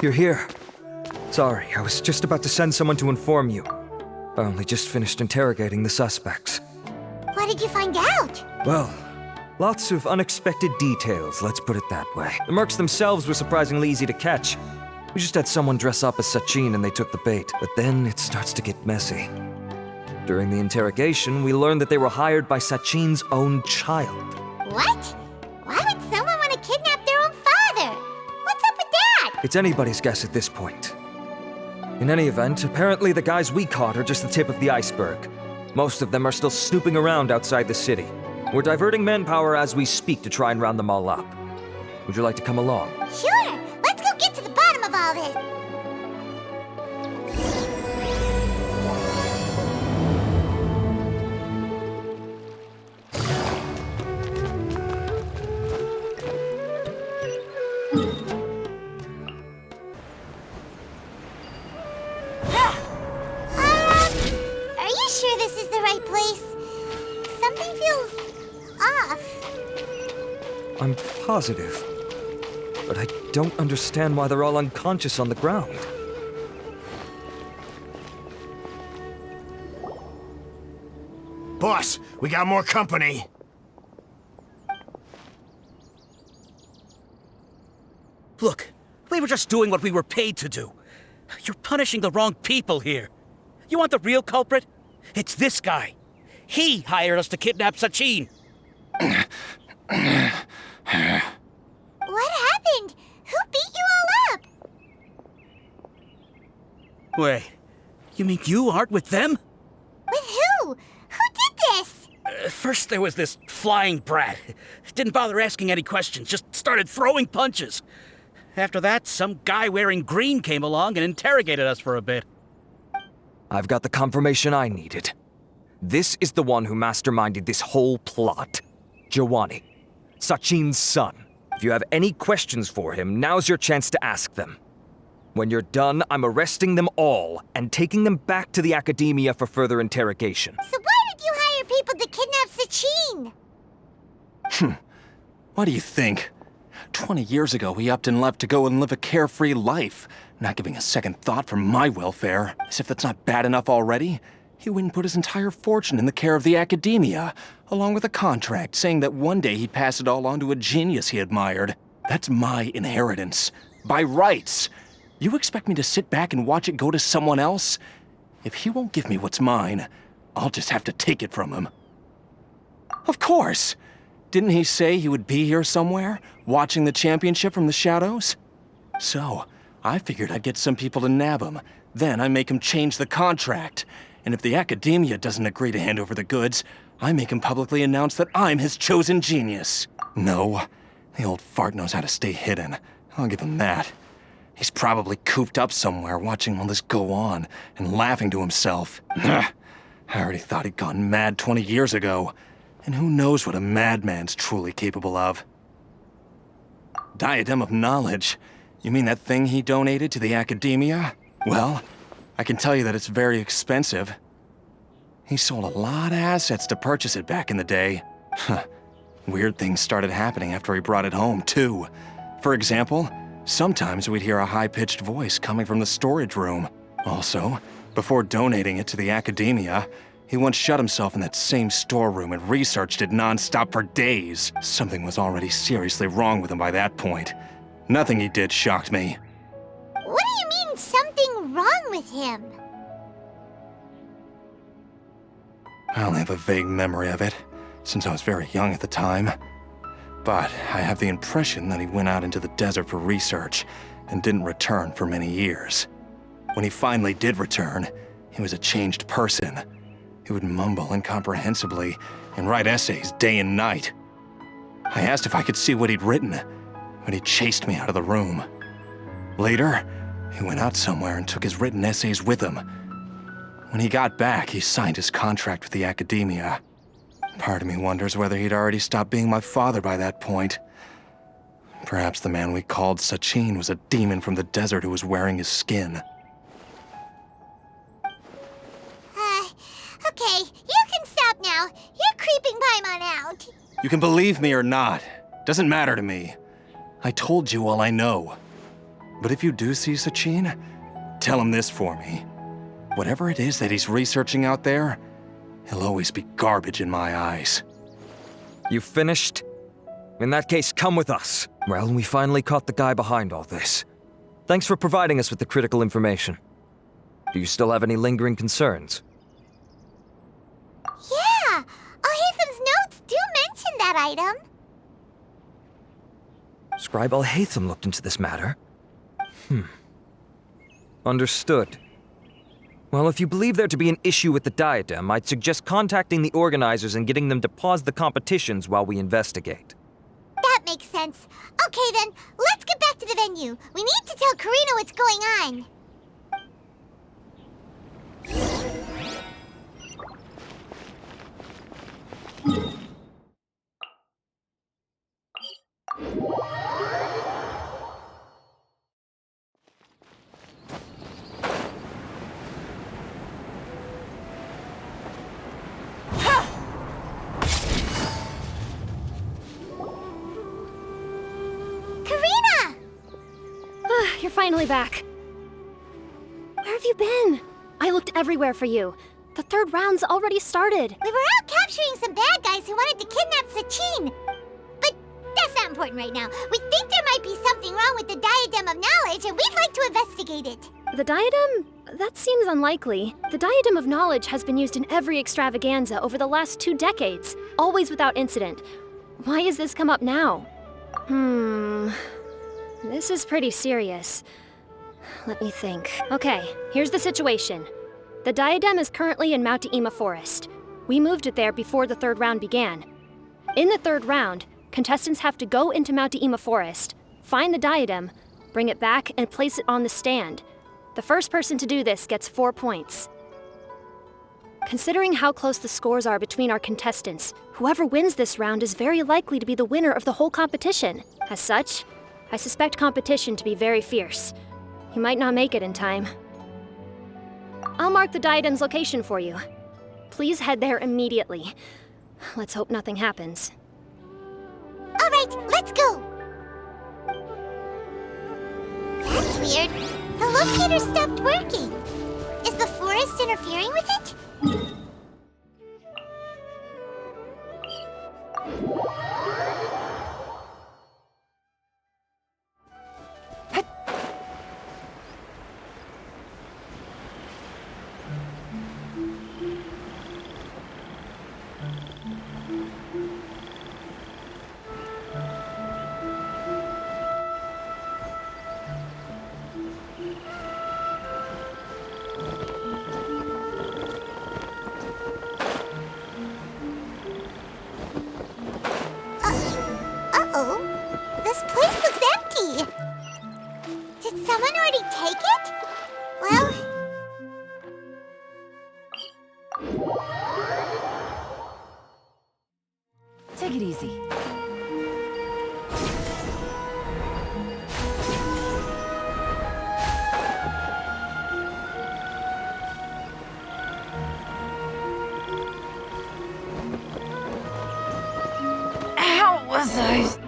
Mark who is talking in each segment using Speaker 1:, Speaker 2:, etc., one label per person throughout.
Speaker 1: You're here. Sorry, I was just about to send someone to inform you. I only just finished interrogating the suspects.
Speaker 2: What did you find out?
Speaker 1: Well, lots of unexpected details, let's put it that way. The mercs themselves were surprisingly easy to catch. We just had someone dress up as Suchen and they took the bait. But then it starts to get messy. During the interrogation, we learned that they were hired by Suchen's own child.
Speaker 2: What? Why would someone want to kidnap their own father? What's up with that?
Speaker 1: It's anybody's guess at this point. In any event, apparently the guys we caught are just the tip of the iceberg. Most of them are still snooping around outside the city. We're diverting manpower as we speak to try and round them all up. Would you like to come along?
Speaker 2: Sure! Let's go get to the bottom of all this! Are you sure this is the right place? Something feels off.
Speaker 1: I'm positive. But I don't understand why they're all unconscious on the ground.
Speaker 3: Boss, we got more company.
Speaker 4: Look, we were just doing what we were paid to do. You're punishing the wrong people here. You want the real culprit? It's this guy. He hired us to kidnap Suchen.
Speaker 2: What happened? Who beat you all up?
Speaker 4: Wait, you mean you aren't with them?
Speaker 2: With who? Who did this?
Speaker 4: First there was this flying brat. Didn't bother asking any questions, just started throwing punches. After that, some guy wearing green came along and interrogated us for a bit.
Speaker 1: I've got the confirmation I needed. This is the one who masterminded this whole plot. Jaani, Suchen's son. If you have any questions for him, now's your chance to ask them. When you're done, I'm arresting them all and taking them back to the academia for further interrogation.
Speaker 2: So why did you hire people to kidnap Suchen?
Speaker 5: What do you think? 20 years ago, he upped and left to go and live a carefree life, not giving a second thought for my welfare. As if that's not bad enough already, he went and put his entire fortune in the care of the academia, along with a contract saying that one day he'd pass it all on to a genius he admired. That's my inheritance. By rights. You expect me to sit back and watch it go to someone else? If he won't give me what's mine, I'll just have to take it from him. Of course! Didn't he say he would be here somewhere, watching the championship from the shadows? So, I figured I'd get some people to nab him. Then I make him change the contract. And if the academia doesn't agree to hand over the goods, I make him publicly announce that I'm his chosen genius. No, the old fart knows how to stay hidden. I'll give him that. He's probably cooped up somewhere watching all this go on and laughing to himself. I already thought he'd gone mad 20 years ago. And who knows what a madman's truly capable of. Diadem of knowledge? You mean that thing he donated to the academia? Well, I can tell you that it's very expensive. He sold a lot of assets to purchase it back in the day. Weird things started happening after he brought it home, too. For example, sometimes we'd hear a high-pitched voice coming from the storage room. Also, before donating it to the academia, he once shut himself in that same storeroom and researched it non-stop for days. Something was already seriously wrong with him by that point. Nothing he did shocked me.
Speaker 2: What do you mean, something wrong with him?
Speaker 5: I only have a vague memory of it, since I was very young at the time. But I have the impression that he went out into the desert for research and didn't return for many years. When he finally did return, he was a changed person. He would mumble incomprehensibly and write essays day and night. I asked if I could see what he'd written, but he chased me out of the room. Later, he went out somewhere and took his written essays with him. When he got back, he signed his contract with the academia. Part of me wonders whether he'd already stopped being my father by that point. Perhaps the man we called Suchen was a demon from the desert who was wearing his skin.
Speaker 2: Okay, you can stop now. You're creeping Paimon out.
Speaker 5: You can believe me or not. Doesn't matter to me. I told you all I know. But if you do see Socin, tell him this for me. Whatever it is that he's researching out there, he'll always be garbage in my eyes.
Speaker 1: You finished? In that case, come with us. Well, we finally caught the guy behind all this. Thanks for providing us with the critical information. Do you still have any lingering concerns?
Speaker 2: Yeah! Al-Haytham's notes do mention that item.
Speaker 1: Scribe Al-Haytham looked into this matter. Understood. Well, if you believe there to be an issue with the Diadem, I'd suggest contacting the organizers and getting them to pause the competitions while we investigate.
Speaker 2: That makes sense. Okay then, let's get back to the venue. We need to tell Karina what's going on. Karina!
Speaker 6: You're finally back. Where have you been? I looked everywhere for you. The third round's already started.
Speaker 2: We were out capturing some bad guys who wanted to kidnap Socin. But that's not important right now. We think there might be something wrong with the Diadem of Knowledge, and we'd like to investigate it.
Speaker 6: The Diadem? That seems unlikely. The Diadem of Knowledge has been used in every extravaganza over the last 2 decades, always without incident. Why has this come up now? This is pretty serious. Let me think. Okay, here's the situation. The Diadem is currently in Mount Ima Forest. We moved it there before the third round began. In the third round, contestants have to go into Mount Ima Forest, find the Diadem, bring it back, and place it on the stand. The first person to do this gets 4 points. Considering how close the scores are between our contestants, whoever wins this round is very likely to be the winner of the whole competition. As such, I suspect competition to be very fierce. You might not make it in time. I'll mark the Diadem's location for you. Please head there immediately. Let's hope nothing happens.
Speaker 2: All right, let's go. That's weird. The locator stopped working. Is the forest interfering with it? Uh-oh. This place looks empty. Did someone already take it? Well...
Speaker 7: Take it easy. How was I?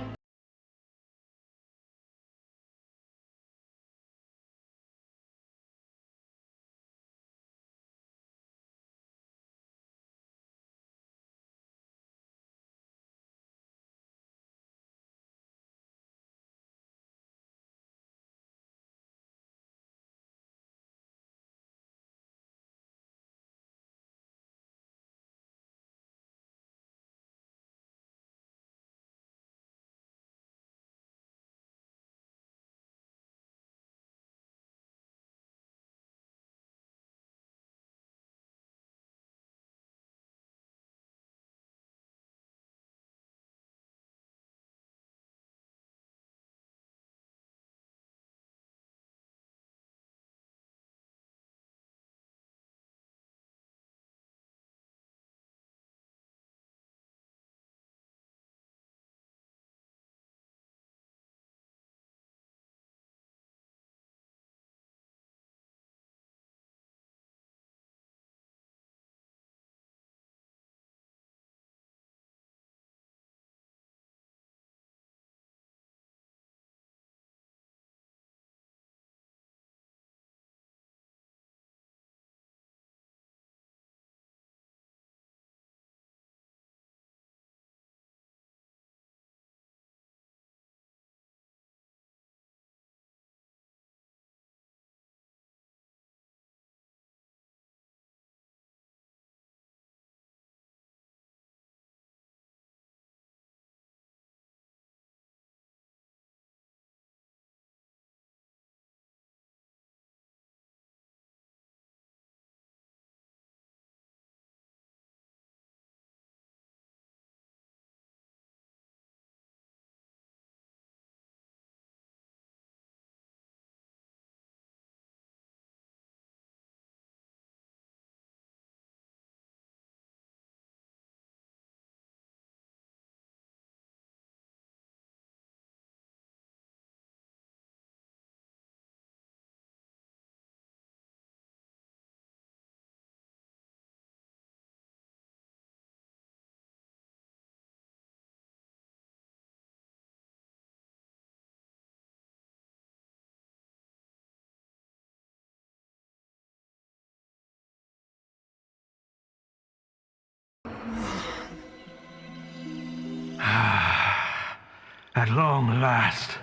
Speaker 8: At long last,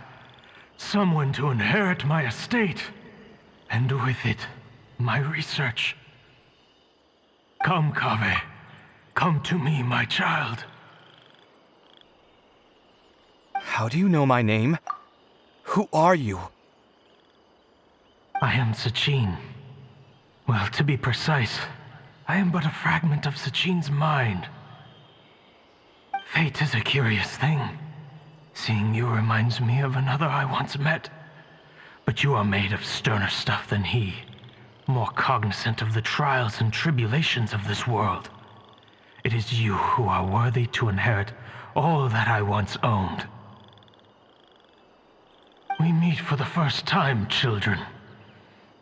Speaker 8: someone to inherit my estate, and with it, my research. Come, Kaveh. Come to me, my child.
Speaker 5: How do you know my name? Who are you?
Speaker 8: I am Suchen. Well, to be precise, I am but a fragment of Suchen's mind. Fate is a curious thing. Seeing you reminds me of another I once met. But you are made of sterner stuff than he, more cognizant of the trials and tribulations of this world. It is you who are worthy to inherit all that I once owned. We meet for the first time, children.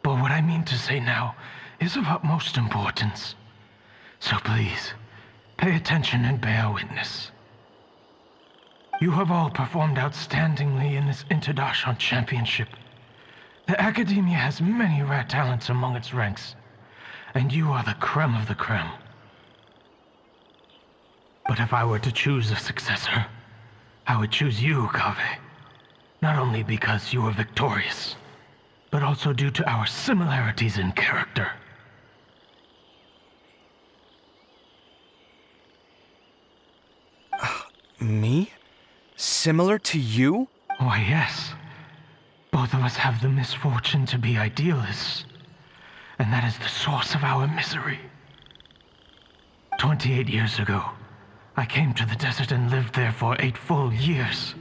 Speaker 8: But what I mean to say now is of utmost importance. So please, pay attention and bear witness. You have all performed outstandingly in this Interdashant Championship. The Academia has many rare talents among its ranks, and you are the creme of the creme. But if I were to choose a successor, I would choose you, Kaveh. Not only because you were victorious, but also due to our similarities in character.
Speaker 5: Me? Similar to you?
Speaker 8: Why, yes. Both of us have the misfortune to be idealists, and that is the source of our misery. 28 years ago, I came to the desert and lived there for 8 full years.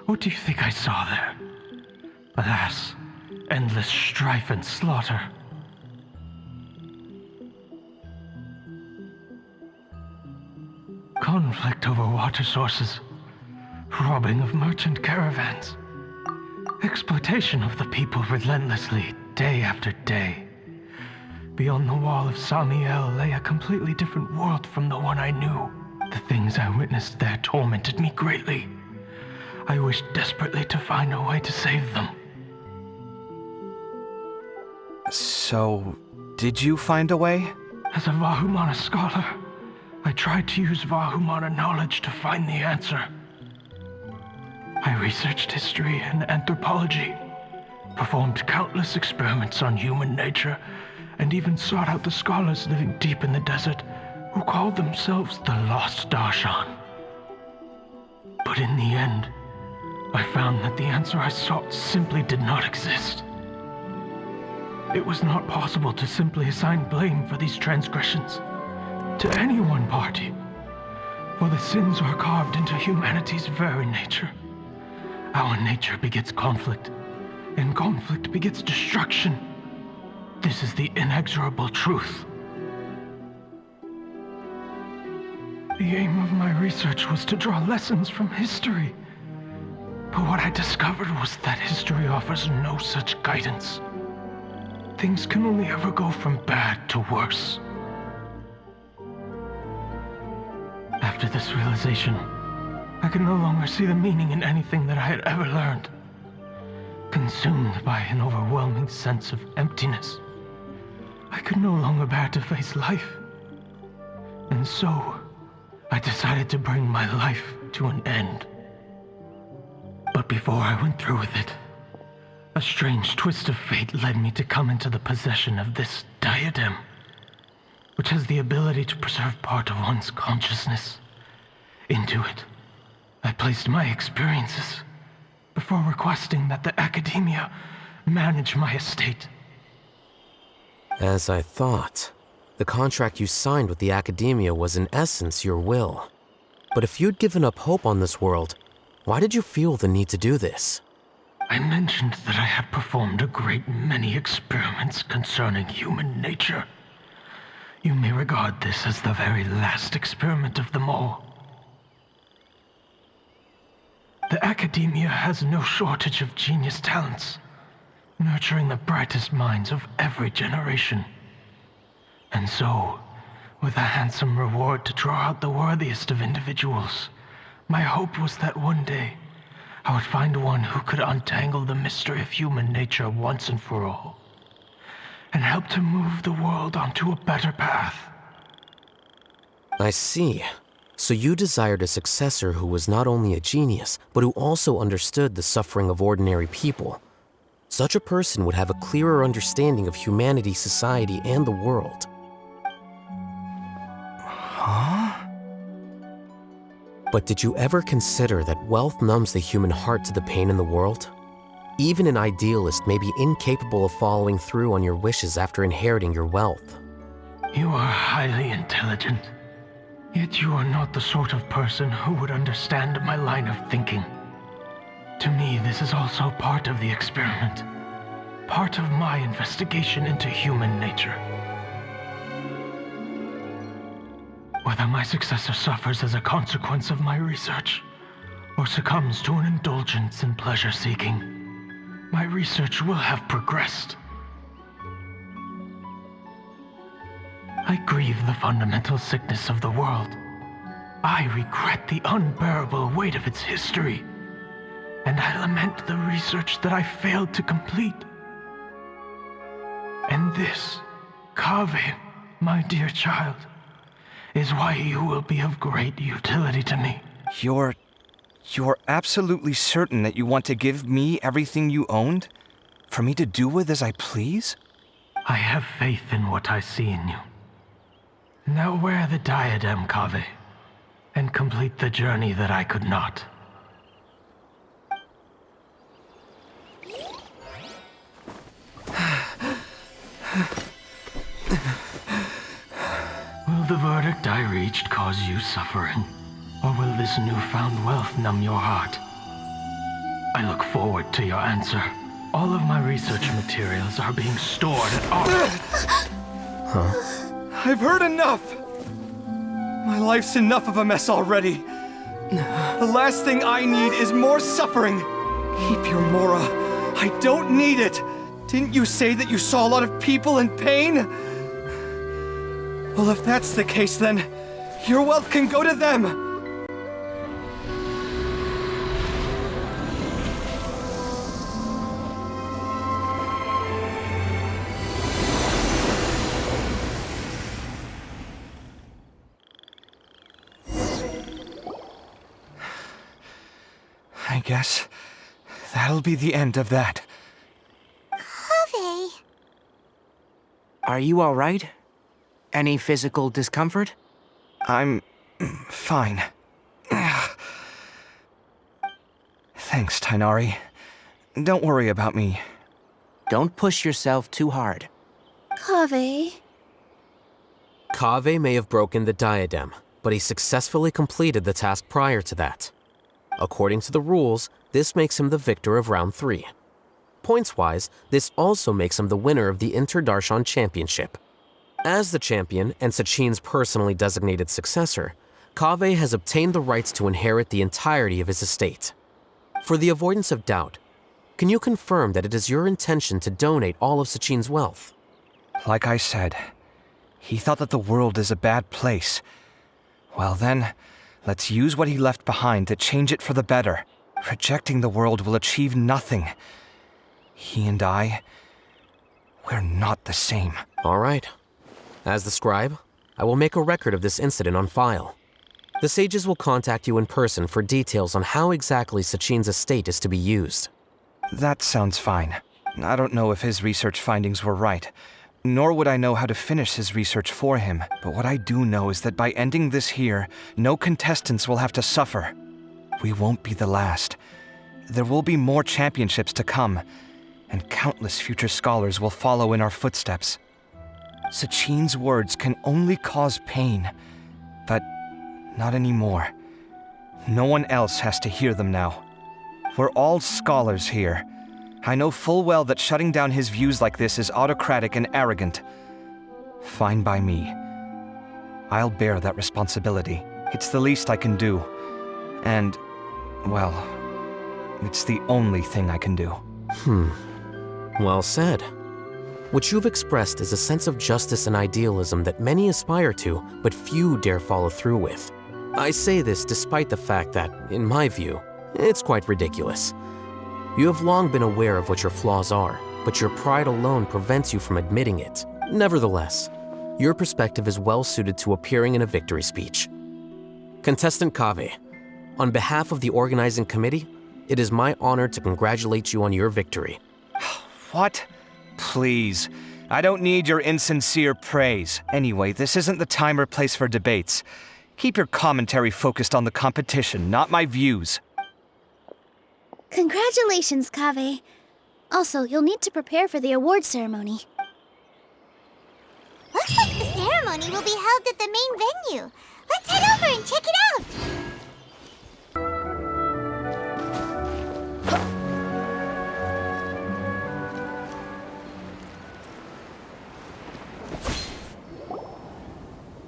Speaker 8: What do you think I saw there? Alas, endless strife and slaughter. Conflict over water sources, robbing of merchant caravans, exploitation of the people relentlessly, day after day. Beyond the wall of Samiel lay a completely different world from the one I knew. The things I witnessed there tormented me greatly. I wished desperately to find a way to save them.
Speaker 5: So, did you find a way?
Speaker 8: As a Vahumana scholar, I tried to use Vahumana knowledge to find the answer. I researched history and anthropology, performed countless experiments on human nature, and even sought out the scholars living deep in the desert who called themselves the Lost Darshan. But in the end, I found that the answer I sought simply did not exist. It was not possible to simply assign blame for these transgressions to any one party, for the sins are carved into humanity's very nature. Our nature begets conflict, and conflict begets destruction. This is the inexorable truth. The aim of my research was to draw lessons from history. But what I discovered was that history offers no such guidance. Things can only ever go from bad to worse. After this realization, I could no longer see the meaning in anything that I had ever learned. Consumed by an overwhelming sense of emptiness, I could no longer bear to face life. And so, I decided to bring my life to an end. But before I went through with it, a strange twist of fate led me to come into the possession of this Diadem, which has the ability to preserve part of one's consciousness. Into it, I placed my experiences before requesting that the Academia manage my estate.
Speaker 9: As I thought, the contract you signed with the Academia was in essence your will. But if you'd given up hope on this world, why did you feel the need to do this?
Speaker 8: I mentioned that I had performed a great many experiments concerning human nature. You may regard this as the very last experiment of them all. The Academia has no shortage of genius talents, nurturing the brightest minds of every generation. And so, with a handsome reward to draw out the worthiest of individuals, my hope was that one day I would find one who could untangle the mystery of human nature once and for all, and help to move the world onto a better path.
Speaker 9: I see. So you desired a successor who was not only a genius, but who also understood the suffering of ordinary people. Such a person would have a clearer understanding of humanity, society, and the world.
Speaker 5: Huh?
Speaker 9: But did you ever consider that wealth numbs the human heart to the pain in the world? Even an idealist may be incapable of following through on your wishes after inheriting your wealth.
Speaker 8: You are highly intelligent, yet you are not the sort of person who would understand my line of thinking. To me, this is also part of the experiment, part of my investigation into human nature. Whether my successor suffers as a consequence of my research, or succumbs to an indulgence in pleasure-seeking, my research will have progressed. I grieve the fundamental sickness of the world. I regret the unbearable weight of its history. And I lament the research that I failed to complete. And this, kaveh, my dear child, is why you will be of great utility to me.
Speaker 5: You're absolutely certain that you want to give me everything you owned? For me to do with as I please?
Speaker 8: I have faith in what I see in you. Now wear the diadem, kaveh, and complete the journey that I could not. Will the verdict I reached cause you suffering? Or will this newfound wealth numb your heart? I look forward to your answer. All of my research materials are being stored at our...
Speaker 5: I've heard enough! My life's enough of a mess already. The last thing I need is more suffering. Keep your Mora. I don't need it. Didn't you say that you saw a lot of people in pain? Well, if that's the case, then your wealth can go to them. I guess that'll be the end of that.
Speaker 2: Kaveh.
Speaker 10: Are you all right? Any physical discomfort?
Speaker 5: I'm fine. Thanks, Tighnari. Don't worry about me.
Speaker 10: Don't push yourself too hard.
Speaker 2: Kaveh.
Speaker 9: Kaveh may have broken the diadem, but he successfully completed the task prior to that. According to the rules, this makes him the victor of round 3. Points-wise, this also makes him the winner of the Inter-Darshan Championship. As the champion and Sachin's personally designated successor, Kaveh has obtained the rights to inherit the entirety of his estate. For the avoidance of doubt, can you confirm that it is your intention to donate all of Sachin's wealth?
Speaker 5: Like I said, he thought that the world is a bad place. Well then, let's use what he left behind to change it for the better. Rejecting the world will achieve nothing. He and I, we're not the same.
Speaker 9: All right. As the scribe, I will make a record of this incident on file. The sages will contact you in person for details on how exactly Sachin's estate is to be used.
Speaker 5: That sounds fine. I don't know if his research findings were right, nor would I know how to finish his research for him. But what I do know is that by ending this here, no contestants will have to suffer. We won't be the last. There will be more championships to come, and countless future scholars will follow in our footsteps. Sachin's words can only cause pain, but not anymore. No one else has to hear them now. We're all scholars here. I know full well that shutting down his views like this is autocratic and arrogant. Fine by me. I'll bear that responsibility. It's the least I can do. And, well, it's the only thing I can do.
Speaker 9: Well said. What you've expressed is a sense of justice and idealism that many aspire to, but few dare follow through with. I say this despite the fact that, in my view, it's quite ridiculous. You have long been aware of what your flaws are, but your pride alone prevents you from admitting it. Nevertheless, your perspective is well suited to appearing in a victory speech. Contestant Kaveh, on behalf of the organizing committee, it is my honor to congratulate you on your victory.
Speaker 3: What? Please. I don't need your insincere praise. Anyway, this isn't the time or place for debates. Keep your commentary focused on the competition, not my views.
Speaker 2: Congratulations, Kaveh. Also, you'll need to prepare for the award ceremony. Looks like the ceremony will be held at the main venue. Let's head over and check it out!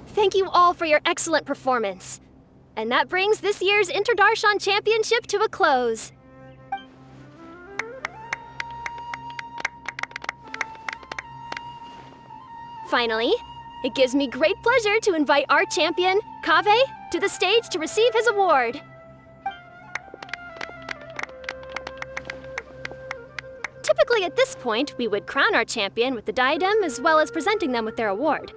Speaker 6: Thank you all for your excellent performance. And that brings this year's Interdarshan Championship to a close. Finally, it gives me great pleasure to invite our champion, Kaveh, to the stage to receive his award. Typically at this point, we would crown our champion with the diadem as well as presenting them with their award.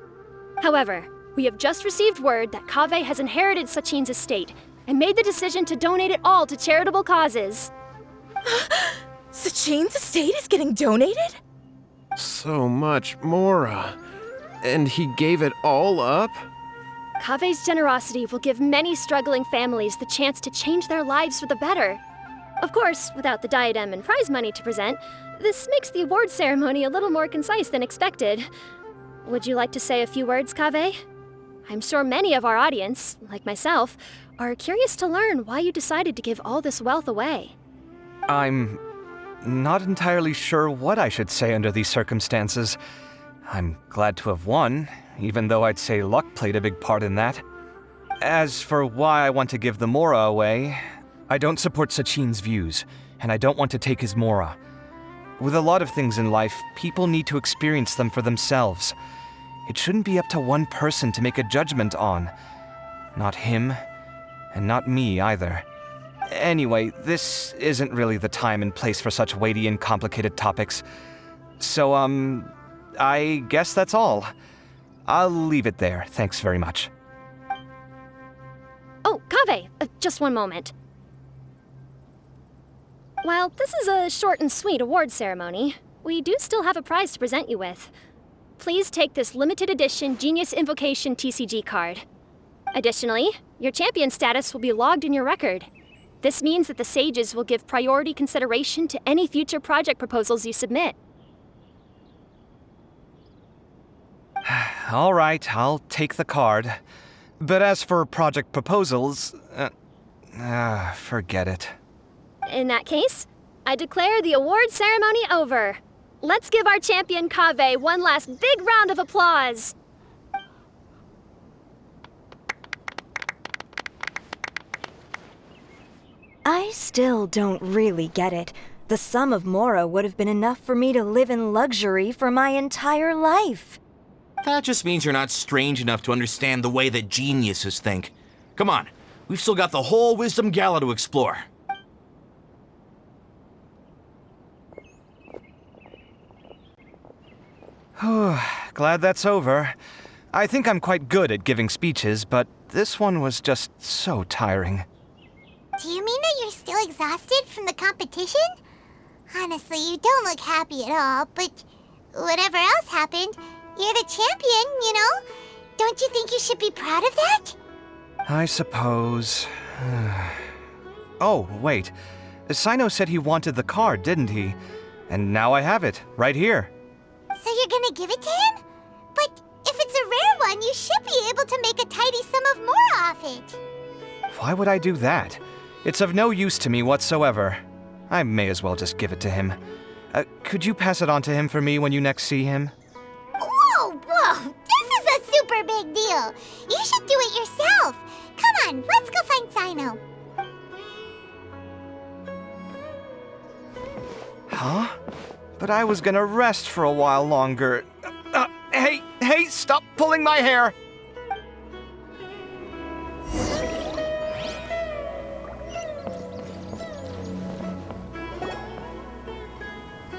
Speaker 6: However, we have just received word that Kaveh has inherited Sachin's estate and made the decision to donate it all to charitable causes.
Speaker 7: Sachin's estate is getting donated?
Speaker 11: So much Mora. And he gave it all up?
Speaker 6: Kaveh's generosity will give many struggling families the chance to change their lives for the better. Of course, without the diadem and prize money to present, this makes the award ceremony a little more concise than expected. Would you like to say a few words, Kaveh? I'm sure many of our audience, like myself, are curious to learn why you decided to give all this wealth away.
Speaker 3: I'm not entirely sure what I should say under these circumstances. I'm glad to have won, even though I'd say luck played a big part in that. As for why I want to give the Mora away, I don't support Sachin's views, and I don't want to take his Mora. With a lot of things in life, people need to experience them for themselves. It shouldn't be up to one person to make a judgment on. Not him, and not me either. Anyway, this isn't really the time and place for such weighty and complicated topics. So, I guess that's all. I'll leave it there, thanks very much.
Speaker 6: Oh, Kaveh, just one moment. While this is a short and sweet award ceremony, we do still have a prize to present you with. Please take this limited edition Genius Invocation TCG card. Additionally, your champion status will be logged in your record. This means that the Sages will give priority consideration to any future project proposals you submit.
Speaker 3: All right, I'll take the card. But as for project proposals, forget it.
Speaker 6: In that case, I declare the award ceremony over. Let's give our champion Kaveh one last big round of applause.
Speaker 12: I still don't really get it. The sum of Mora would have been enough for me to live in luxury for my entire life.
Speaker 4: That just means you're not strange enough to understand the way that geniuses think. Come on, we've still got the whole Wisdom Gala to explore.
Speaker 3: Glad that's over. I think I'm quite good at giving speeches, but this one was just so tiring.
Speaker 2: Do you mean that you're still exhausted from the competition? Honestly, you don't look happy at all, but whatever else happened, you're the champion, you know? Don't you think you should be proud of that?
Speaker 3: I suppose. Oh, wait. Cyno said he wanted the card, didn't he? And now I have it, right here.
Speaker 2: So you're gonna give it to him? But if it's a rare one, you should be able to make a tidy sum of Mora off it.
Speaker 3: Why would I do that? It's of no use to me whatsoever. I may as well just give it to him. Could you pass it on to him for me when you next see him?
Speaker 2: Whoa! This is a super big deal! You should do it yourself! Come on, let's go find Cyno.
Speaker 3: Huh? But I was gonna rest for a while longer. Hey, stop pulling my hair!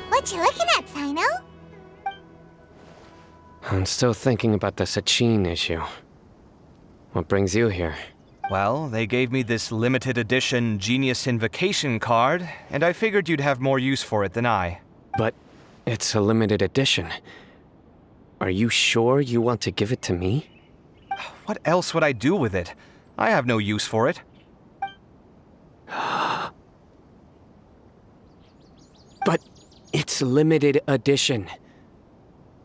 Speaker 2: What you looking at, Cyno?
Speaker 9: I'm still thinking about the Sachin issue. What brings you here?
Speaker 3: Well, they gave me this limited edition Genius Invocation card, and I figured you'd have more use for it than I.
Speaker 9: But it's a limited edition. Are you sure you want to give it to me?
Speaker 3: What else would I do with it? I have no use for it.
Speaker 9: But it's limited edition.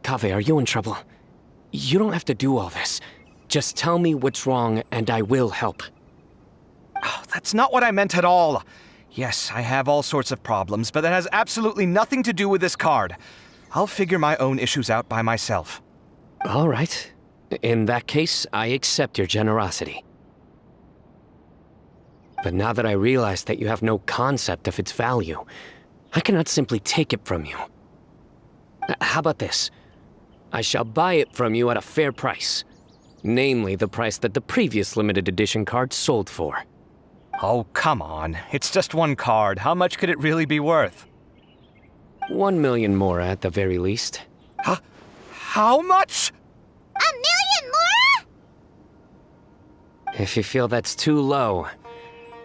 Speaker 9: Kaveh, are you in trouble? You don't have to do all this. Just tell me what's wrong and I will help.
Speaker 3: Oh, that's not what I meant at all. Yes, I have all sorts of problems, but that has absolutely nothing to do with this card. I'll figure my own issues out by myself.
Speaker 9: All right. In that case, I accept your generosity. But now that I realize that you have no concept of its value, I cannot simply take it from you. How about this? I shall buy it from you at a fair price. Namely, the price that the previous limited edition card sold for.
Speaker 3: Oh, come on. It's just one card. How much could it really be worth?
Speaker 9: 1 million more at the very least.
Speaker 3: How much?
Speaker 2: 1 million more?
Speaker 9: If you feel that's too low,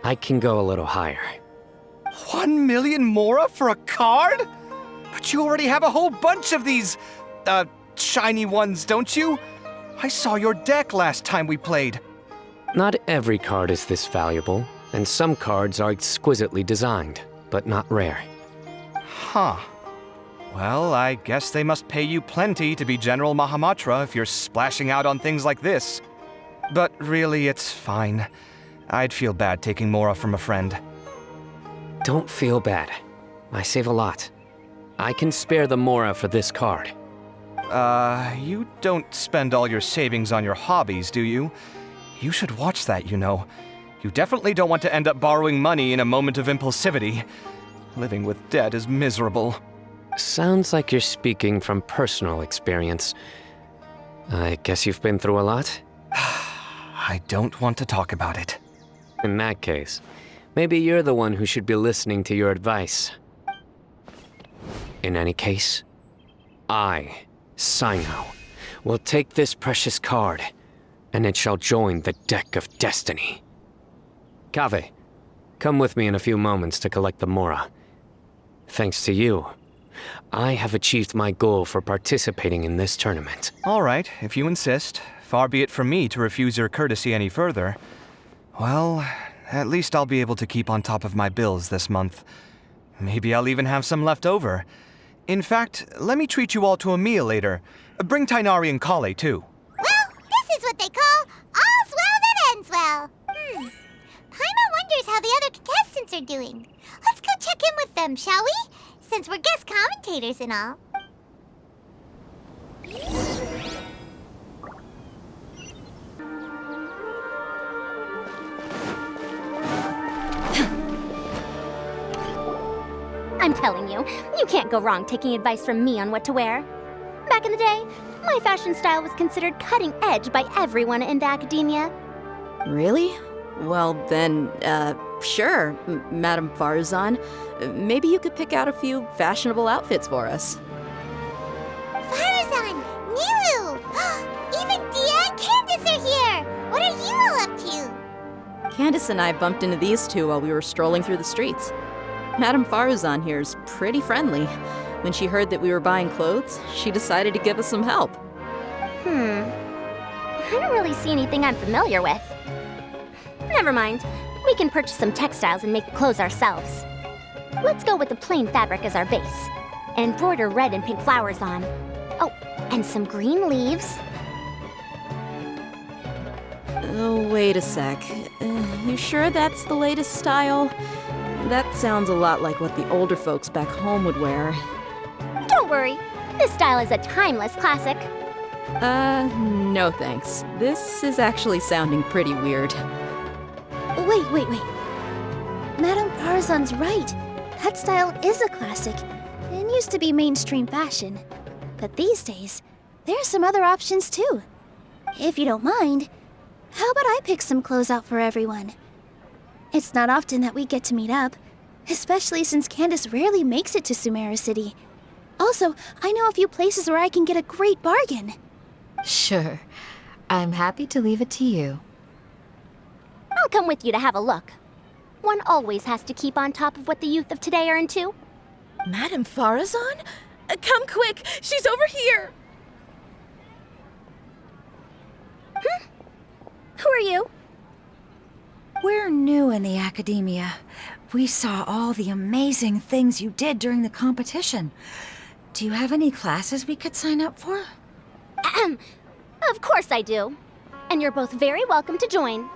Speaker 9: I can go a little higher.
Speaker 3: 1 million mora for a card? But you already have a whole bunch of these, shiny ones, don't you? I saw your deck last time we played.
Speaker 9: Not every card is this valuable, and some cards are exquisitely designed, but not rare.
Speaker 3: Huh. Well, I guess they must pay you plenty to be General Mahamatra if you're splashing out on things like this. But really, it's fine. I'd feel bad taking mora from a friend.
Speaker 9: Don't feel bad. I save a lot. I can spare the mora for this card.
Speaker 3: You don't spend all your savings on your hobbies, do you? You should watch that, you know. You definitely don't want to end up borrowing money in a moment of impulsivity. Living with debt is miserable.
Speaker 9: Sounds like you're speaking from personal experience. I guess you've been through a lot?
Speaker 3: I don't want to talk about it.
Speaker 9: In that case, maybe you're the one who should be listening to your advice. In any case, I, Cyno, will take this precious card, and it shall join the deck of destiny. Kaveh, come with me in a few moments to collect the mora. Thanks to you, I have achieved my goal for participating in this tournament.
Speaker 3: All right, if you insist. Far be it from me to refuse your courtesy any further. Well, at least I'll be able to keep on top of my bills this month. Maybe I'll even have some left over. In fact, let me treat you all to a meal later. Bring Tighnari and Kale, too.
Speaker 2: Well, this is what they call all's well that ends well. Paimon wonders how the other contestants are doing. Let's go check in with them, shall we? Since we're guest commentators and all.
Speaker 6: I'm telling you, you can't go wrong taking advice from me on what to wear. Back in the day, my fashion style was considered cutting edge by everyone in the academia.
Speaker 7: Really? Well, then, sure, Madame Farzan. Maybe you could pick out a few fashionable outfits for us.
Speaker 2: Farzan! Nilu! Even Dia and Candace are here! What are you all up to?
Speaker 7: Candace and I bumped into these two while we were strolling through the streets. Madame Farzan here's pretty friendly. When she heard that we were buying clothes, she decided to give us some help.
Speaker 6: I don't really see anything I'm familiar with. Never mind. We can purchase some textiles and make the clothes ourselves. Let's go with the plain fabric as our base, and embroider red and pink flowers on. Oh, and some green leaves.
Speaker 7: Oh, wait a sec. You sure that's the latest style? That sounds a lot like what the older folks back home would wear.
Speaker 6: Don't worry. This style is a timeless classic.
Speaker 7: No thanks. This is actually sounding pretty weird.
Speaker 13: Wait. Madame Farzan's right. That style is a classic and used to be mainstream fashion. But these days, there are some other options too. If you don't mind, how about I pick some clothes out for everyone? It's not often that we get to meet up, especially since Candace rarely makes it to Sumeru City. Also, I know a few places where I can get a great bargain.
Speaker 14: Sure. I'm happy to leave it to you. I'll come with you to have a look. One always has to keep on top of what the youth of today are into.
Speaker 15: Madame Farazan? Come quick! She's over here!
Speaker 14: Who are you?
Speaker 16: We're new in the academia. We saw all the amazing things you did during the competition. Do you have any classes we could sign up for?
Speaker 14: Of course I do. And you're both very welcome to join.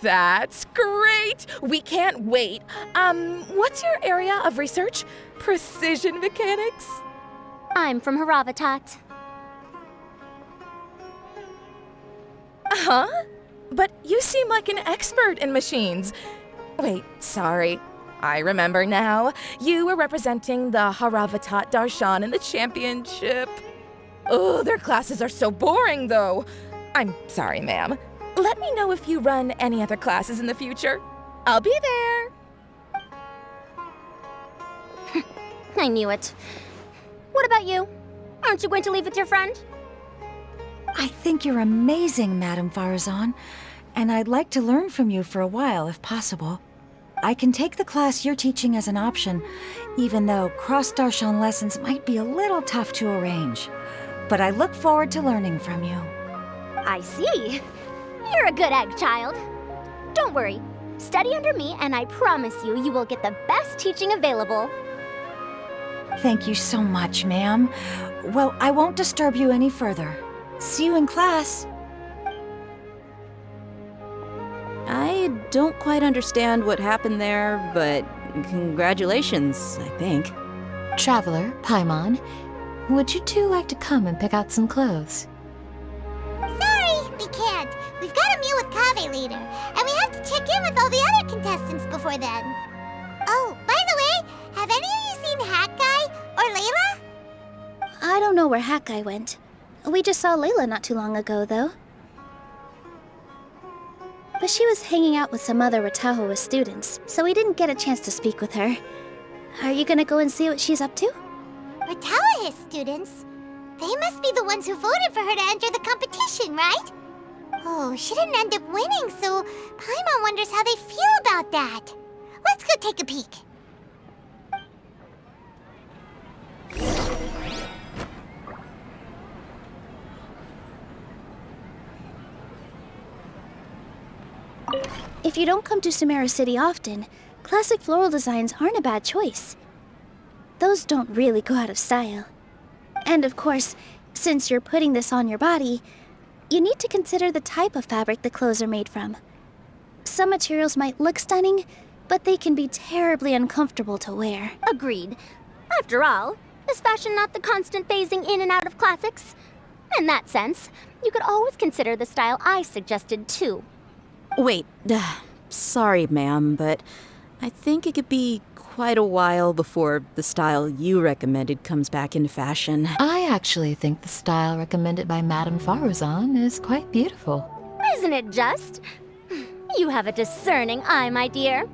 Speaker 15: That's great! We can't wait. What's your area of research? Precision mechanics?
Speaker 14: I'm from Haravatat.
Speaker 15: Huh? But you seem like an expert in machines. Wait, sorry. I remember now. You were representing the Haravatat Darshan in the championship. Oh, their classes are so boring, though. I'm sorry, ma'am. Let me know if you run any other classes in the future. I'll be there.
Speaker 14: I knew it. What about you? Aren't you going to leave with your friend?
Speaker 16: I think you're amazing, Madame Farazan, and I'd like to learn from you for a while, if possible. I can take the class you're teaching as an option, even though cross-Darshan lessons might be a little tough to arrange. But I look forward to learning from you.
Speaker 14: I see. You're a good egg, child. Don't worry. Study under me, and I promise you, you will get the best teaching available.
Speaker 16: Thank you so much, ma'am. Well, I won't disturb you any further. See you in class.
Speaker 7: I don't quite understand what happened there, but congratulations, I think.
Speaker 17: Traveler, Paimon, would you two like to come and pick out some clothes?
Speaker 2: Sorry, we can't. We've got a meal with Kaveh later, and we have to check in with all the other contestants before then. Oh, by the way, have any of you seen Hat Guy or Layla?
Speaker 13: I don't know where Hat Guy went. We just saw Layla not too long ago, though. But she was hanging out with some other Ratahoa students, so we didn't get a chance to speak with her. Are you gonna go and see what she's up to?
Speaker 2: Ratahoa students? They must be the ones who voted for her to enter the competition, right? Oh, she didn't end up winning, so Paimon wonders how they feel about that. Let's go take a peek.
Speaker 13: If you don't come to Sumeru City often, classic floral designs aren't a bad choice. Those don't really go out of style. And of course, since you're putting this on your body, you need to consider the type of fabric the clothes are made from. Some materials might look stunning, but they can be terribly uncomfortable to wear.
Speaker 14: Agreed. After all, is fashion not the constant phasing in and out of classics? In that sense, you could always consider the style I suggested too.
Speaker 7: Wait, sorry, ma'am, but I think it could be quite a while before the style you recommended comes back into fashion.
Speaker 17: I actually think the style recommended by Madame Farazan is quite beautiful.
Speaker 14: Isn't it just? You have a discerning eye, my dear.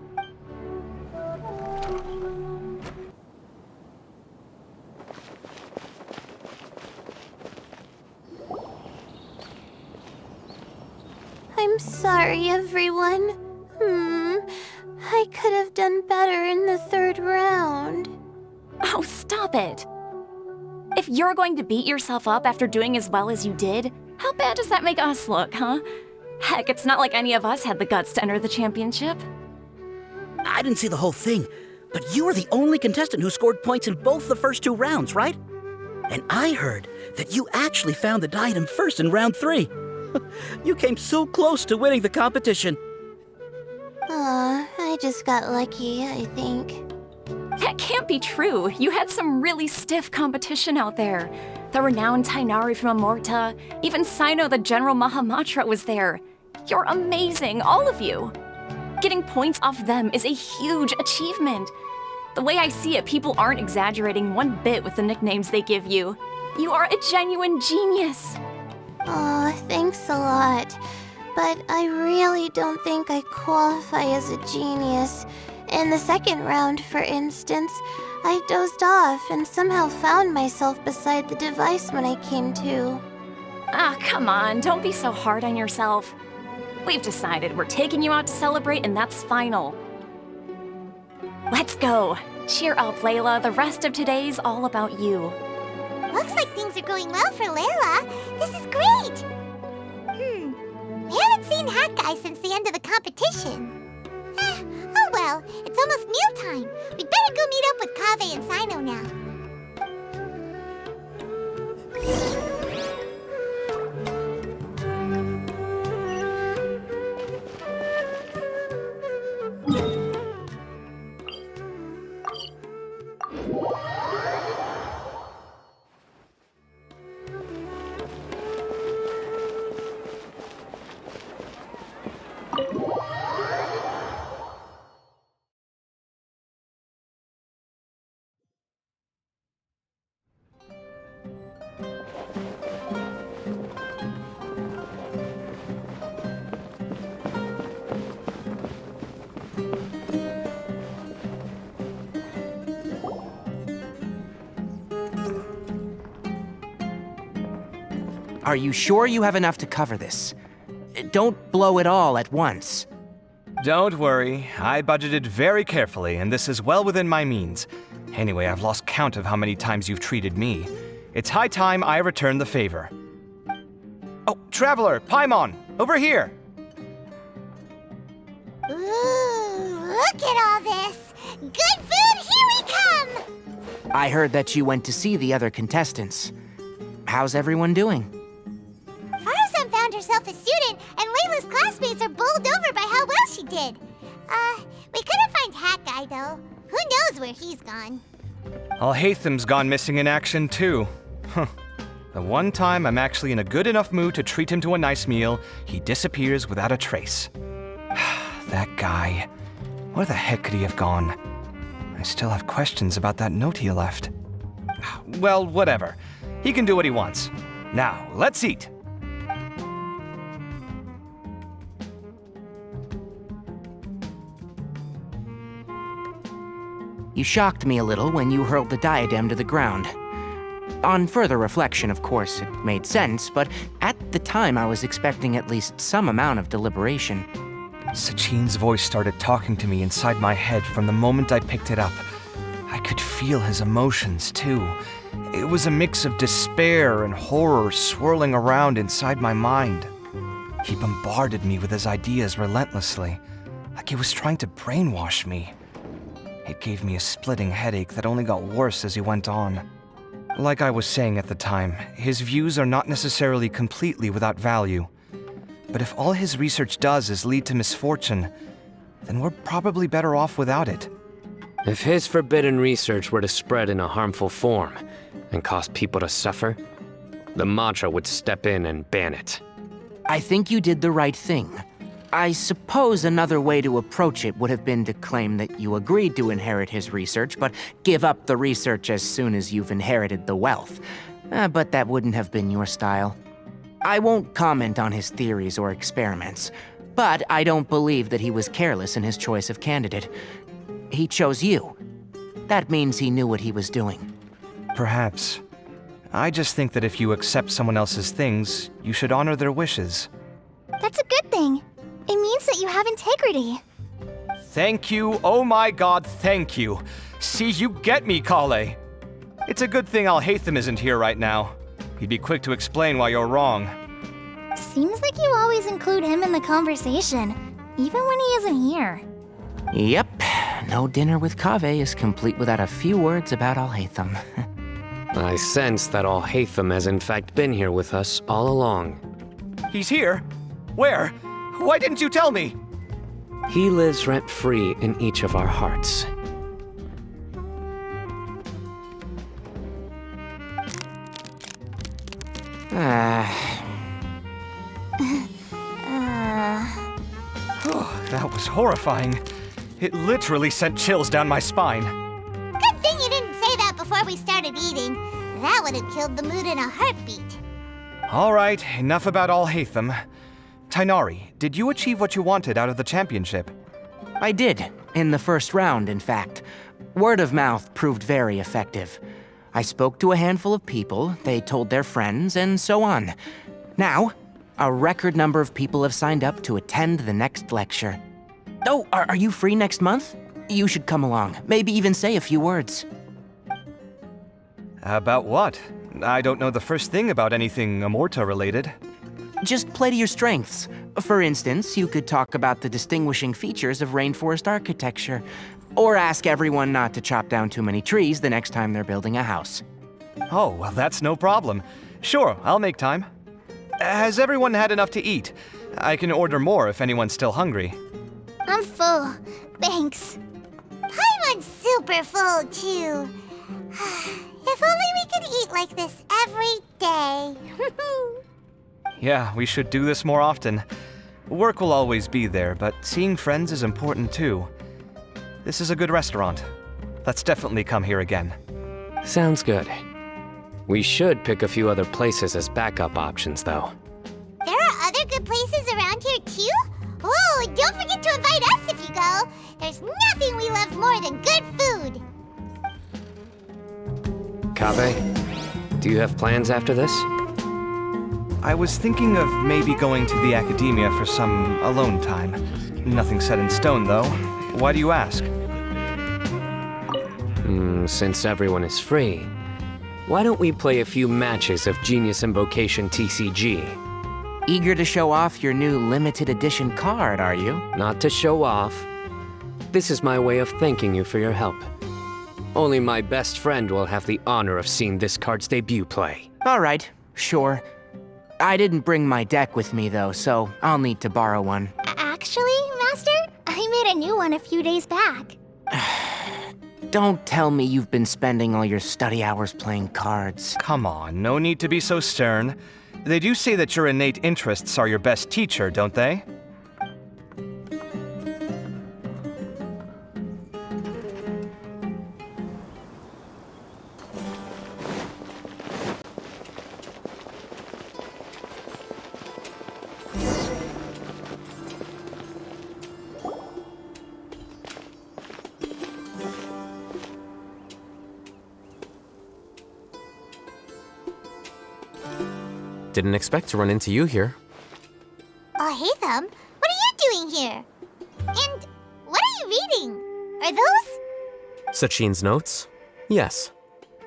Speaker 2: I'm sorry, everyone. I could have done better in the third round.
Speaker 18: Oh, stop it. If you're going to beat yourself up after doing as well as you did, how bad does that make us look, huh? Heck, it's not like any of us had the guts to enter the championship.
Speaker 4: I didn't see the whole thing, but you were the only contestant who scored points in both the first 2 rounds, right? And I heard that you actually found the Diadem first in round 3. You came so close to winning the competition.
Speaker 2: Aw, I just got lucky, I think.
Speaker 18: That can't be true. You had some really stiff competition out there. The renowned Tainari from Amorta, even Cyno the General Mahamatra was there. You're amazing, all of you. Getting points off them is a huge achievement. The way I see it, people aren't exaggerating one bit with the nicknames they give you. You are a genuine genius.
Speaker 2: Aw, thanks a lot. But I really don't think I qualify as a genius. In the second round, for instance, I dozed off and somehow found myself beside the device when I came to.
Speaker 18: Ah, come on, don't be so hard on yourself. We've decided we're taking you out to celebrate, and that's final. Let's go. Cheer up, Layla. The rest of today's all about you.
Speaker 2: Looks like things are going well for Layla. This is great! We haven't seen Hat Guy since the end of the competition. Oh well, it's almost mealtime. We'd better go meet up with Kaveh and Cyno now.
Speaker 10: Are you sure you have enough to cover this? Don't blow it all at once.
Speaker 3: Don't worry, I budgeted very carefully, and this is well within my means. Anyway, I've lost count of how many times you've treated me. It's high time I return the favor. Oh, Traveler, Paimon, over here!
Speaker 2: Ooh, look at all this! Good food, here we come!
Speaker 10: I heard that you went to see the other contestants. How's everyone doing?
Speaker 2: Farzan found herself a student, and Layla's classmates are bowled over by how well she did. We couldn't find Hat Guy, though. Who knows where he's gone?
Speaker 3: Al-Haytham's gone missing in action, too. Huh. The one time I'm actually in a good enough mood to treat him to a nice meal, he disappears without a trace. That guy. Where the heck could he have gone? I still have questions about that note he left. Well, whatever. He can do what he wants. Now, let's eat.
Speaker 10: You shocked me a little when you hurled the diadem to the ground. On further reflection, of course, it made sense, but at the time I was expecting at least some amount of deliberation.
Speaker 3: Sachin's voice started talking to me inside my head from the moment I picked it up. I could feel his emotions, too. It was a mix of despair and horror swirling around inside my mind. He bombarded me with his ideas relentlessly, like he was trying to brainwash me. It gave me a splitting headache that only got worse as he went on. Like I was saying at the time, his views are not necessarily completely without value. But if all his research does is lead to misfortune, then we're probably better off without it.
Speaker 9: If his forbidden research were to spread in a harmful form and cause people to suffer, the Madra would step in and ban it.
Speaker 10: I think you did the right thing. I suppose another way to approach it would have been to claim that you agreed to inherit his research, but give up the research as soon as you've inherited the wealth. But that wouldn't have been your style. I won't comment on his theories or experiments, but I don't believe that he was careless in his choice of candidate. He chose you. That means he knew what he was doing.
Speaker 3: Perhaps. I just think that if you accept someone else's things, you should honor their wishes.
Speaker 13: That's a good thing. It means that you have integrity.
Speaker 3: Thank you, oh my god, thank you. See, you get me, Kale. It's a good thing Al-Haytham isn't here right now. He'd be quick to explain why you're wrong.
Speaker 13: Seems like you always include him in the conversation, even when he isn't here.
Speaker 10: Yep, no dinner with Kaveh is complete without a few words about Al-Haytham.
Speaker 9: I sense that Al-Haytham has in fact been here with us all along.
Speaker 3: He's here? Where? Why didn't you tell me?
Speaker 9: He lives rent-free in each of our hearts.
Speaker 3: That was horrifying. It literally sent chills down my spine.
Speaker 2: Good thing you didn't say that before we started eating. That would have killed the mood in a heartbeat.
Speaker 3: All right, enough about Al-Haytham. Tighnari, did you achieve what you wanted out of the championship?
Speaker 10: I did, in the first round, in fact. Word of mouth proved very effective. I spoke to a handful of people, they told their friends, and so on. Now, A record number of people have signed up to attend the next lecture. Oh, are you free next month? You should come along. Maybe even say a few words.
Speaker 3: About what? I don't know the first thing about anything Amorta related.
Speaker 10: Just play to your strengths. For instance, you could talk about the distinguishing features of rainforest architecture, or ask everyone not to chop down too many trees the next time they're building a house.
Speaker 3: Oh, well, that's no problem. Sure, I'll make time. Has everyone had enough to eat? I can order more if anyone's still hungry.
Speaker 2: I'm full. Thanks. Paimon's super full, too. If only we could eat like this every day.
Speaker 3: Yeah, we should do this more often. Work will always be there, but seeing friends is important too. This is a good restaurant. Let's definitely come here again.
Speaker 19: Sounds good. We should pick a few other places as backup options, though.
Speaker 2: There are other good places around here, too? Oh, don't forget to invite us if you go. There's nothing we love more than good food.
Speaker 19: Kaveh, do you have plans after this?
Speaker 3: I was thinking of maybe going to the academia for some alone time. Nothing set in stone, though. Why do you ask?
Speaker 19: Since everyone is free, why don't we play a few matches of Genius Invocation TCG?
Speaker 10: Eager to show off your new limited edition card, are you?
Speaker 19: Not to show off. This is my way of thanking you for your help. Only my best friend will have the honor of seeing this card's debut play.
Speaker 10: All right, sure. I didn't bring my deck with me, though, so I'll need to borrow one.
Speaker 14: Actually, Master, I made a new one a few days back.
Speaker 10: Don't tell me you've been spending all your study hours playing cards.
Speaker 3: Come on, no need to be so stern. They do say that your innate interests are your best teacher, don't they?
Speaker 9: Didn't expect to run into you here.
Speaker 2: Oh, hey, Thumb. What are you doing here? And what are you reading? Are those?
Speaker 9: Sachin's notes? Yes.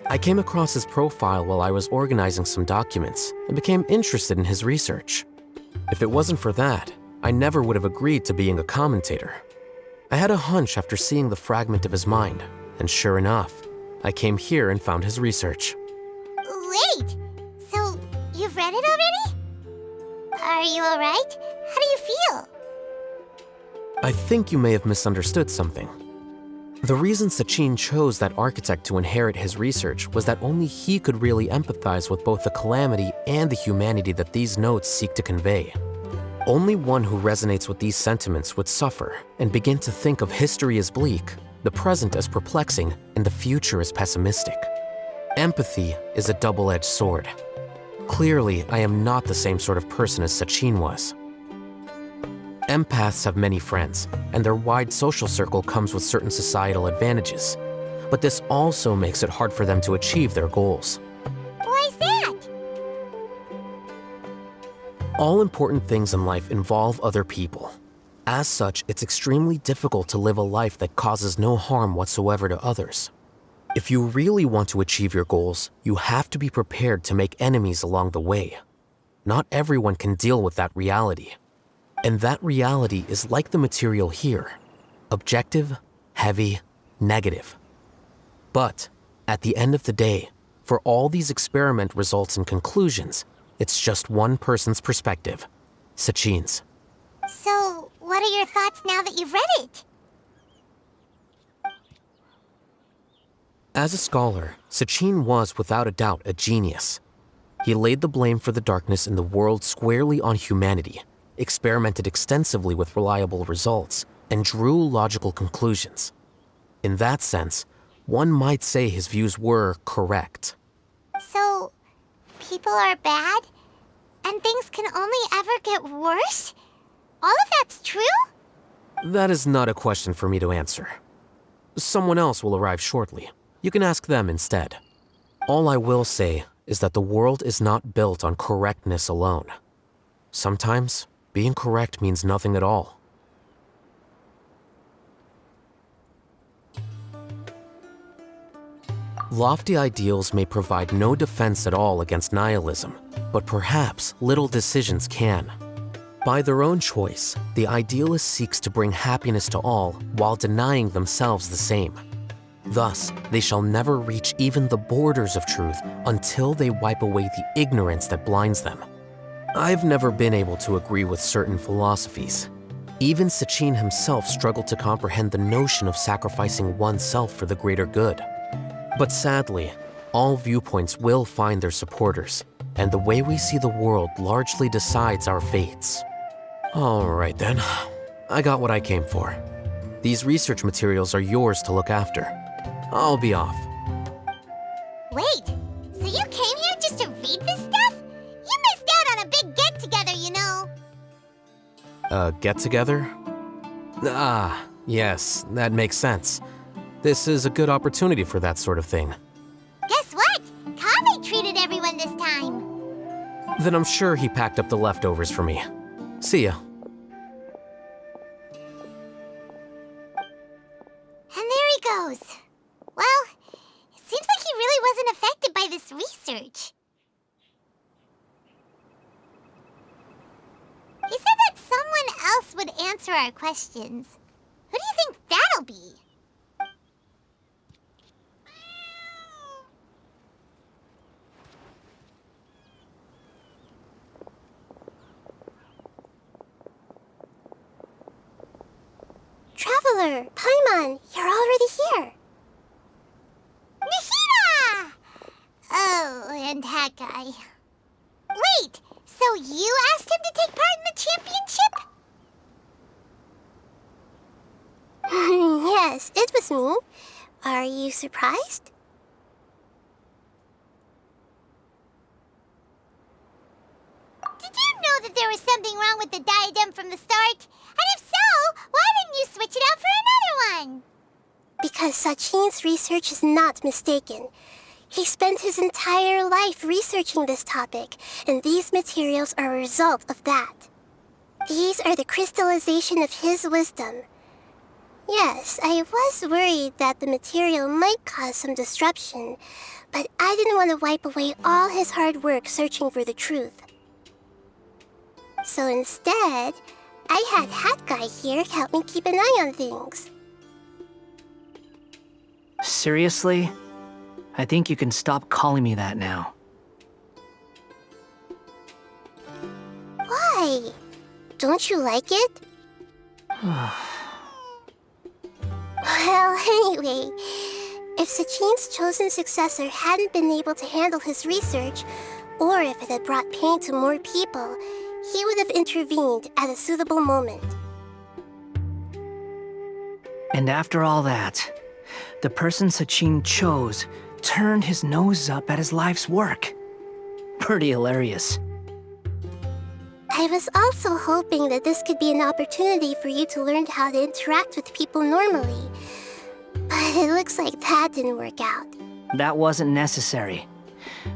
Speaker 9: I came across his profile while I was organizing some documents and became interested in his research. If it wasn't for that, I never would have agreed to being a commentator. I had a hunch after seeing the fragment of his mind, and sure enough, I came here and found his research.
Speaker 2: Wait! So, you've read it already? Are you alright? How do you feel?
Speaker 9: I think you may have misunderstood something. The reason Sachin chose that architect to inherit his research was that only he could really empathize with both the calamity and the humanity that these notes seek to convey. Only one who resonates with these sentiments would suffer and begin to think of history as bleak, the present as perplexing, and the future as pessimistic. Empathy is a double-edged sword. Clearly, I am not the same sort of person as Sachin was. Empaths have many friends, and their wide social circle comes with certain societal advantages. But this also makes it hard for them to achieve their goals.
Speaker 2: Why's that?
Speaker 9: All important things in life involve other people. As such, it's extremely difficult to live a life that causes no harm whatsoever to others. If you really want to achieve your goals, you have to be prepared to make enemies along the way. Not everyone can deal with that reality. And that reality is like the material here. Objective, heavy, negative. But, at the end of the day, for all these experiment results and conclusions, it's just one person's perspective, Sachin's.
Speaker 2: So, what are your thoughts now that you've read it?
Speaker 9: As a scholar, Sachin was without a doubt a genius. He laid the blame for the darkness in the world squarely on humanity, experimented extensively with reliable results, and drew logical conclusions. In that sense, one might say his views were correct.
Speaker 2: So, people are bad? And things can only ever get worse? All of that's true?
Speaker 9: That is not a question for me to answer. Someone else will arrive shortly. You can ask them instead. All I will say is that the world is not built on correctness alone. Sometimes, being correct means nothing at all. Lofty ideals may provide no defense at all against nihilism, but perhaps little decisions can. By their own choice, the idealist seeks to bring happiness to all while denying themselves the same. Thus, they shall never reach even the borders of truth until they wipe away the ignorance that blinds them. I've never been able to agree with certain philosophies. Even Socializing himself struggled to comprehend the notion of sacrificing oneself for the greater good. But sadly, all viewpoints will find their supporters, and the way we see the world largely decides our fates. All right then, I got what I came for. These research materials are yours to look after. I'll be off.
Speaker 2: Wait, so you came here just to read this stuff? You missed out on a big get-together, you know.
Speaker 9: A get-together? Ah, yes, that makes sense. This is a good opportunity for that sort of thing.
Speaker 2: Guess what? Kaveh treated everyone this time.
Speaker 9: Then I'm sure he packed up the leftovers for me. See ya.
Speaker 2: And there he goes. Well, it seems like he really wasn't affected by this research. He said that someone else would answer our questions. Who do you think that'll be? Traveler, Paimon, you're already here. Nahida! Oh, and that guy. Wait, so you asked him to take part in the championship? Yes, it was me. Are you surprised? Did you know that there was something wrong with the diadem from the start? And if so, why didn't you switch it out for another one? Because Sachin's research is not mistaken. He spent his entire life researching this topic, and these materials are a result of that. These are the crystallization of his wisdom. Yes, I was worried that the material might cause some disruption, but I didn't want to wipe away all his hard work searching for the truth. So instead, I had Hat Guy here help me keep an eye on things.
Speaker 20: Seriously? I think you can stop calling me that now.
Speaker 2: Why? Don't you like it? Well, anyway, if Sachin's chosen successor hadn't been able to handle his research, or if it had brought pain to more people, he would have intervened at a suitable moment.
Speaker 20: And after all that, the person Socializing chose turned his nose up at his life's work. Pretty hilarious.
Speaker 2: I was also hoping that this could be an opportunity for you to learn how to interact with people normally. But it looks like that didn't work out.
Speaker 20: That wasn't necessary.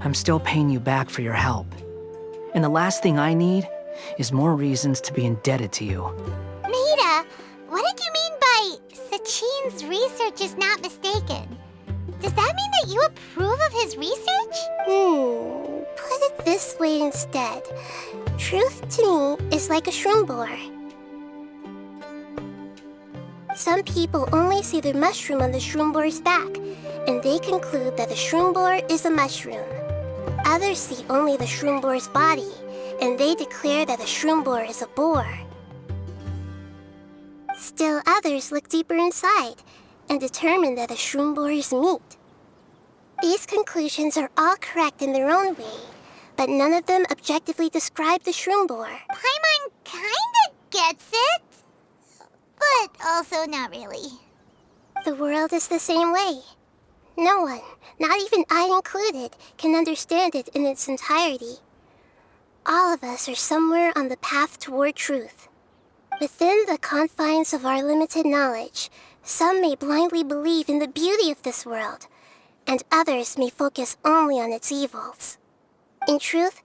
Speaker 20: I'm still paying you back for your help. And the last thing I need is more reasons to be indebted to you.
Speaker 2: Nahida, what did you mean by Sachin's research is not mistaken? Does that mean that you approve of his research? Put it this way instead. Truth to me is like a shroom borer. Some people only see the mushroom on the shroom borer's back, and they conclude that the shroom borer is a mushroom. Others see only the shroom borer's body, and they declare that the shroom borer is a boar. Still others look deeper inside, and determine that the shroom borer is meat. These conclusions are all correct in their own way, but none of them objectively describe the shroom borer. Paimon kinda gets it, but also not really. The world is the same way. No one, not even I included, can understand it in its entirety. All of us are somewhere on the path toward truth. Within the confines of our limited knowledge, some may blindly believe in the beauty of this world, and others may focus only on its evils. In truth,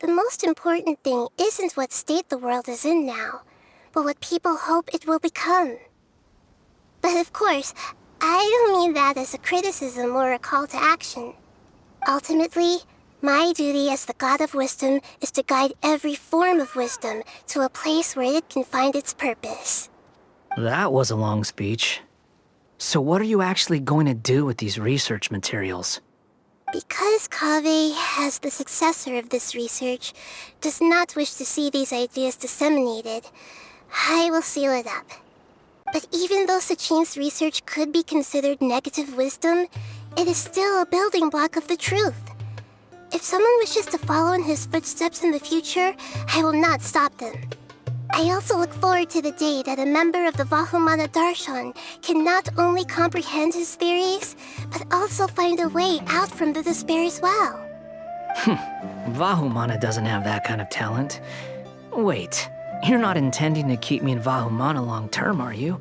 Speaker 21: the most important thing isn't what state the world is in now, but what people hope it will become. But of course, I don't mean that as a criticism or a call to action. Ultimately, my duty as the God of Wisdom is to guide every form of wisdom to a place where it can find its purpose.
Speaker 20: That was a long speech. So what are you actually going to do with these research materials?
Speaker 21: Because Kaveh, as the successor of this research, does not wish to see these ideas disseminated, I will seal it up. But even though Sachin's research could be considered negative wisdom, it is still a building block of the truth. If someone wishes to follow in his footsteps in the future, I will not stop them. I also look forward to the day that a member of the Vahumana Darshan can not only comprehend his theories, but also find a way out from the despair as well.
Speaker 20: Vahumana doesn't have that kind of talent. Wait, you're not intending to keep me in Vahumana long term, are you?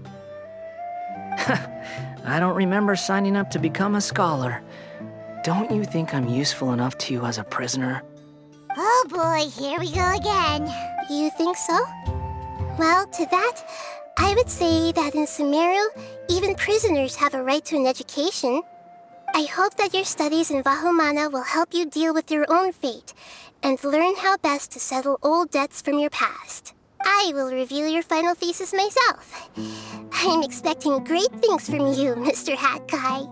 Speaker 20: I don't remember signing up to become a scholar. Don't you think I'm useful enough to you as a prisoner?
Speaker 2: Oh boy, here we go again.
Speaker 21: You think so? Well, to that, I would say that in Sumeru, even prisoners have a right to an education. I hope that your studies in Vahumana will help you deal with your own fate and learn how best to settle old debts from your past. I will review your final thesis myself. I'm expecting great things from you, Mr. Hat Guy.